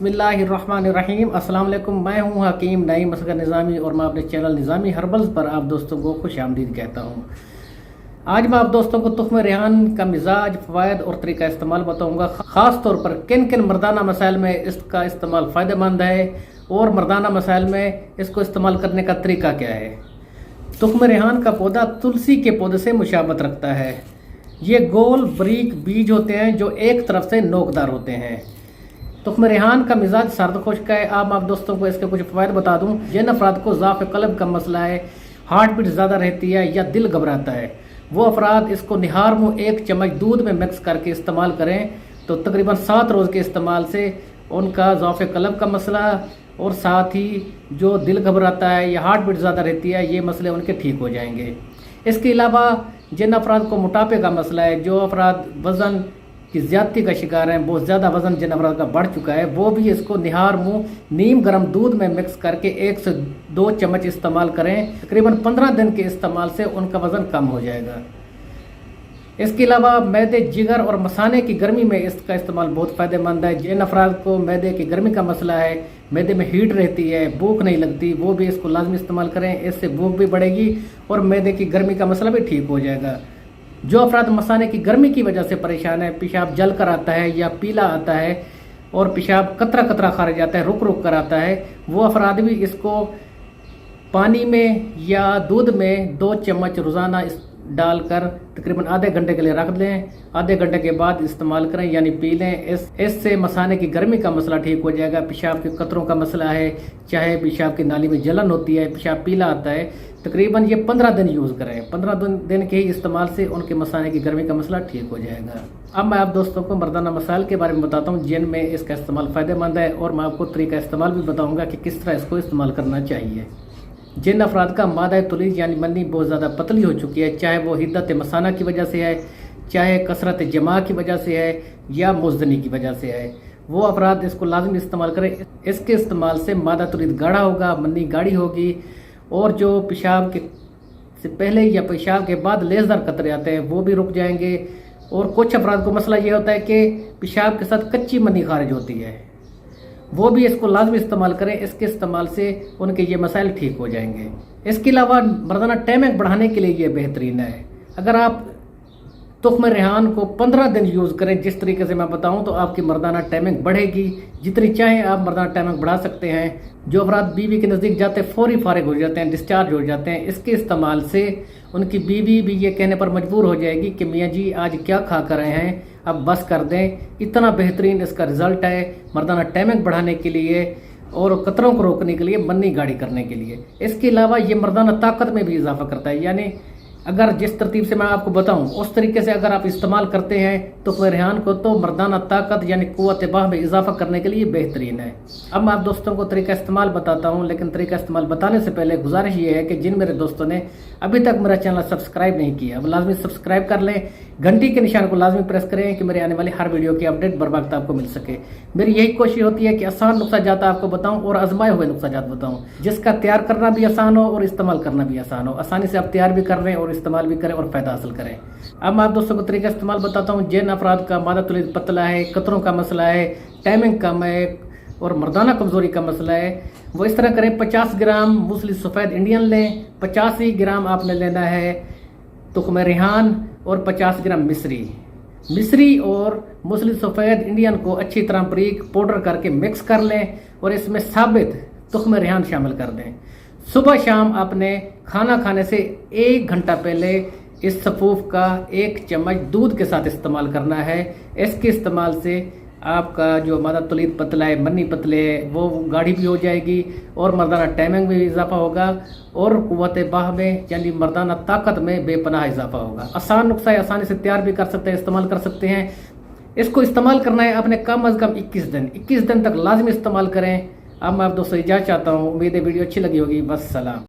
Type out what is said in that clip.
बिस्मिल्लाहिर्रहमानिर्रहीम। अस्सलाम वालेकुम। मैं हूं हकीम नईम असगर निज़ामी और मैं अपने चैनल निज़ामी हर्बल्स पर आप दोस्तों को खुश आमदीद कहता हूं। आज मैं आप दोस्तों को तुख्म रेहान का मिजाज, फ़वाइद और तरीका इस्तेमाल बताऊंगा। ख़ास तौर पर किन किन मर्दाना मसाइल में इसका इस्तेमाल फ़ायदेमंद है और मर्दाना मसाइल में इसको इस्तेमाल करने का तरीका क्या है। तुख्म रेहान का पौधा तुलसी के पौधे से मुशाबत रखता है। ये गोल बारीक बीज होते हैं जो एक तरफ से नोकदार होते हैं। तुख्म रेहान का मिजाज सर्द खुश्क है। आप दोस्तों को इसके कुछ फ़वाइद बता दूं। जिन अफराद को ज़ाफ़ क़ल्ब का मसला है, हार्ट बीट ज़्यादा रहती है या दिल घबराता है, वो अफराद इसको निहार मुँह 1 चम्मच दूध में मिक्स करके इस्तेमाल करें तो तकरीबन 7 रोज़ के इस्तेमाल से उनका ज़ाफ़ क़ल्ब का मसला और साथ ही जो दिल घबराता है या हार्ट बीट ज़्यादा रहती है, ये मसले उनके ठीक हो जाएंगे। इसके अलावा जिन अफराद को मोटापे का मसला है, जो अफराद वज़न की ज़्यादती का शिकार हैं, बहुत ज़्यादा वज़न जिन अफराद का बढ़ चुका है, वो भी इसको निहार मुँह नीम गर्म दूध में मिक्स करके 1 से 2 चम्मच इस्तेमाल करें। तकरीबन 15 दिन के इस्तेमाल से उनका वज़न कम हो जाएगा। इसके अलावा मैदे, जिगर और मसाने की गर्मी में इसका इस्तेमाल बहुत फ़ायदेमंद है। जिन अफराद को मैदे की गर्मी का मसला है, मैदे में हीट रहती है, भूख नहीं लगती, वो भी इसको लाजमी इस्तेमाल करें। इससे भूख भी बढ़ेगी और मैदे की गर्मी का मसला भी ठीक हो जाएगा। जो अफराद मसाने की गर्मी की वजह से परेशान है, पेशाब जल कर आता है या पीला आता है और पेशाब कतरा कतरा खारिज आता है, रुक रुक कर आता है, वो अफराद भी इसको पानी में या दूध में 2 चम्मच रोज़ाना डालकर तकरीबन आधे घंटे के लिए रख दें। आधे घंटे के बाद इस्तेमाल करें यानी पी लें। इससे मसाने की गर्मी का मसला ठीक हो जाएगा। पेशाब के कतरों का मसला है, चाहे पेशाब की नाली में जलन होती है, पेशाब पीला आता है, तकरीबन ये 15 दिन यूज़ करें। 15 दिन के ही इस्तेमाल से उनके मसाने की गर्मी का मसला ठीक हो जाएगा। अब मैं आप दोस्तों को मर्दाना मसाइल के बारे में बताता हूँ जिनमें इसका इस्तेमाल फ़ायदेमंद है, और मैं आपको तरीका इस्तेमाल भी बताऊँगा कि किस तरह इसको इस्तेमाल करना चाहिए। जिन अफराद का मादा तुलीज यानी मन्नी बहुत ज़्यादा पतली हो चुकी है, चाहे वो हिद्दत मसाना की वजह से है, चाहे कसरत जमा की वजह से है या मुज़दनी की वजह से है, वो अफराद इसको लाजमी इस्तेमाल करें। इसके इस्तेमाल से मादा तुलीज गाढ़ा होगा, मन्नी गाढ़ी होगी, और जो पेशाब के से पहले या पेशाब के बाद लेज़र कतरे आते हैं वो भी रुक जाएंगे। और कुछ अफराद को मसला ये होता है कि पेशाब के साथ कच्ची मन्नी खारिज होती है, वो भी इसको लाजमी इस्तेमाल करें। इसके इस्तेमाल से उनके ये मसाइल ठीक हो जाएंगे। इसके अलावा मर्दाना टाइमिंग बढ़ाने के लिए ये बेहतरीन है। अगर आप तुख्म रेहान को 15 दिन यूज़ करें जिस तरीके से मैं बताऊं, तो आपकी मर्दाना टाइमिंग बढ़ेगी। जितनी चाहें आप मर्दाना टाइमिंग बढ़ा सकते हैं। जो अफराद बीवी के नज़दीक जाते हैं फौरी फारिग हो जाते हैं, डिस्चार्ज हो जाते हैं, इसके इस्तेमाल से उनकी बीवी भी ये कहने पर मजबूर हो जाएगी कि मियाँ जी आज क्या खा कर रहे हैं, अब बस कर दें। इतना बेहतरीन इसका रिज़ल्ट है मर्दाना टाइमिंग बढ़ाने के लिए और कतरों को रोकने के लिए, मन्नी गाढ़ी करने के लिए। इसके अलावा ये मर्दाना ताकत में भी इजाफा करता है। यानी अगर जिस तरतीब से मैं आपको बताऊं उस तरीके से अगर आप इस्तेमाल करते हैं तो रेहान को, तो मर्दाना ताकत यानी क़ुव्वत बाह में इजाफा करने के लिए बेहतरीन है। अब मैं आप दोस्तों को तरीका इस्तेमाल बताता हूं, लेकिन तरीका इस्तेमाल बताने से पहले गुजारिश ये है कि जिन मेरे दोस्तों ने अभी तक मेरा चैनल सब्सक्राइब नहीं किया, अब लाजमी सब्सक्राइब कर लें। घंटी के निशान को लाजमी प्रेस करें कि मेरे आने वाली हर वीडियो की अपडेट बर वक्त आपको मिल सके। मेरी यही कोशिश होती है कि आसान नुस्खा जात आपको बताऊं और आजमाए हुए नुस्खा जात बताऊं, जिसका तैयार करना भी आसान हो और इस्तेमाल करना भी आसान हो। आसानी से आप तैयार भी कर लें और इस्तेमाल भी करें और फ़ायदा हासिल करें। अब मैं आप दोस्तों को तरीका इस्तेमाल बताता हूँ। जिन अफराद का मादा तुलीज पतला है, कतरों का मसला है, टाइमिंग कम है और मर्दाना कमज़ोरी का मसला है, वो इस तरह करें। 50 ग्राम मूसली सफ़ेद इंडियन लें, 85 ग्राम आपने लेना है तुख्म रेहान और 50 ग्राम मिस्री और मूसली सफ़ेद इंडियन को अच्छी तरह बारीक पाउडर करके मिक्स कर लें और इसमें साबित तुख्म रेहान शामिल कर दें। सुबह शाम आपने खाना खाने से 1 घंटा पहले इस सफ़ूफ का 1 चम्मच दूध के साथ इस्तेमाल करना है। इसके इस्तेमाल से आपका जो मादा तुलीद पतला है, मन्नी पतले है, वो गाढ़ी भी हो जाएगी और मर्दाना टाइमिंग में भी इजाफा होगा और क़ुव्वत बाह में यानी मर्दाना ताकत में बेपनाह इजाफा होगा। आसान नुस्खा है, आसानी से तैयार भी कर सकते हैं, इस्तेमाल कर सकते हैं। इसको इस्तेमाल करना है आपने कम अज़ कम 21 दिन तक लाजमी इस्तेमाल करें। अब मैं आप दोस्तों इजाज़त चाहता हूँ। उम्मीद है वीडियो अच्छी लगी होगी। बस सलाम।